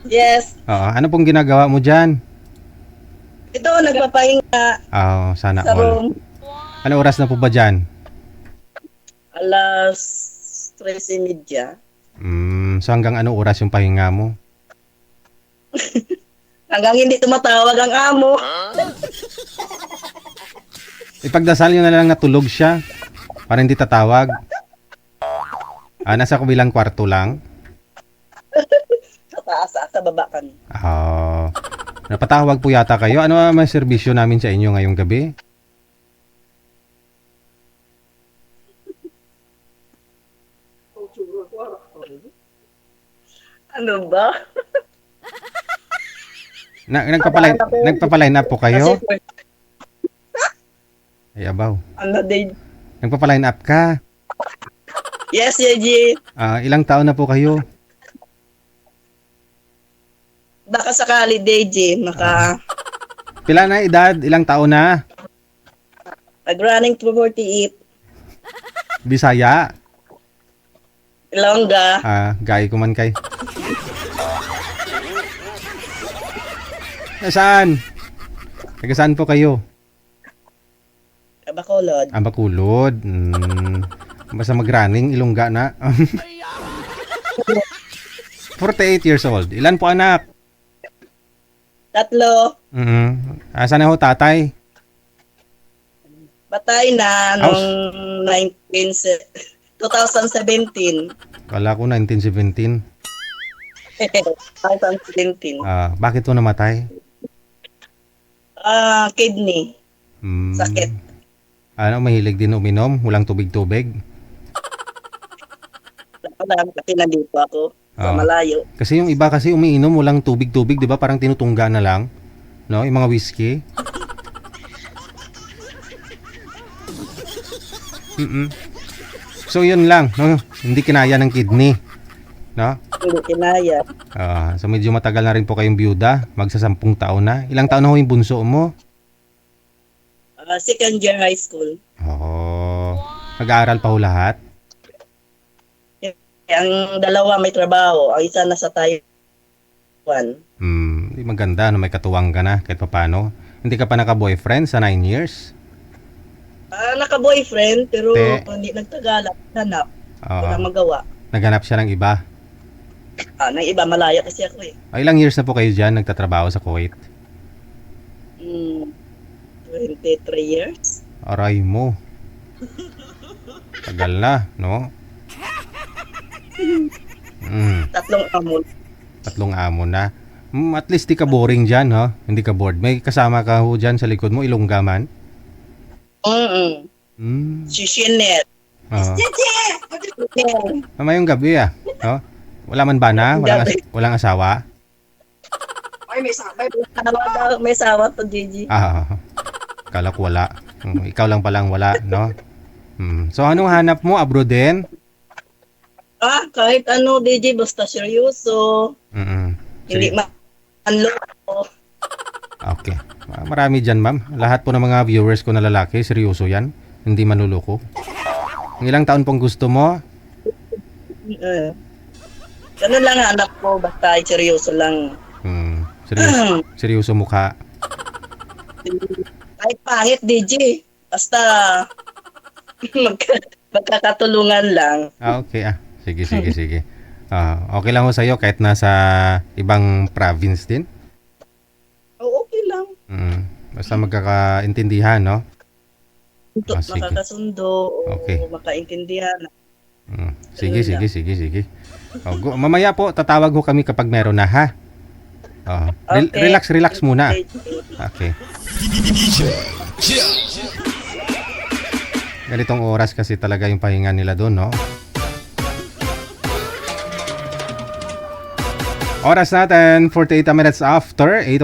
Yes. Oo, ano pong ginagawa mo dyan? Ito, nagpapahinga Sana sa all. room. Ano oras na po ba dyan? Alas 13:30. So hanggang ano oras yung pahinga mo? Hanggang hindi tumatawag ang amo. Ipagdasal nyo na lang natulog siya para hindi tatawag. Nasa kabilang kwarto lang. Sa taas, sa baba kami. Napatawag po yata kayo. Ano may serbisyo namin sa inyo ngayong gabi? Ano ba? Nagpapaline up po kayo? Kasi, Ay, abaw. ano din? Nagpapaline up ka? Yes, Yeji. Ilang taon na po kayo? Baka sakali, Deji, Pila na edad? Ilang taon na? nag-running to 48. Bisaya? Ilongga. Gay ko man kay. Saan? Taga saan po kayo? Bacolod. Bacolod. Basta mag-running, Ilongga na. 48 years old. Ilan po anak? 3. Asan na ho tatay? Patay na nung 2017. Kala ko 1917. 2017. Bakit po namatay? Kidney. Sakit. Mahilig din uminom? Walang tubig-tubig? Kasi nandito ako sa malayo. Kasi yung iba kasi umiinom walang tubig-tubig, 'di ba? Parang tinutungga na lang, no? Yung mga whiskey. So yun lang, no? Hindi kinaya ng kidney, no? Hindi kinaya. So medyo matagal na rin po kayong byuda, magsa-10 taon na. Ilang taon na ho yung bunso mo? Second year high school. Nag-aaral pa ho lahat? Ang dalawa may trabaho, ang isa nasa Taiwan. Maganda no, may katuwang ka na kahit paano. Hindi ka pa naka-boyfriend sa 9 years? Naka-boyfriend pero hindi nagtagalak, hanap. Wala magawa. Naghanap siya ng iba? Ng iba, malaya kasi ako eh. Ilang years na po kayo dyan nagtatrabaho sa Kuwait? 23 years. Aray mo. Tagal na, no? 3 amon. 3 amon na. At least di ka boring dyan, ha? Hindi ka bored. May kasama ka ho dyan sa likod mo, Ilongga man? Si Shinet. Mamayong gabi, no? Wala man ba na? Walang asawa? Ay, may sawa to, Gigi. Kala ko wala. Ikaw lang palang wala, no? So, anong hanap mo? Abroad din? Kahit ano, DJ, basta seryoso. Hindi manloko. Okay. Marami dyan, ma'am. Lahat po ng mga viewers ko na lalaki, seryoso yan. Hindi manluloko. Ang ilang taon pong gusto mo? Ganun lang hanap ko, basta seryoso lang. Seryoso mukha. Kahit pangit, DJ. Basta magkakatulungan lang. Okay, Sige. Okay lang ho sa'yo kahit nasa ibang province din? Okay lang. Basta magkakaintindihan, no? Sige. Makakasundo okay. O makaintindihan. Sige. Mamaya po, tatawag ho kami kapag meron na, ha? Okay. Relax muna. Okay. Ganitong oras kasi talaga yung pahinga nila doon, no? Oras natin, 48 minutes after 8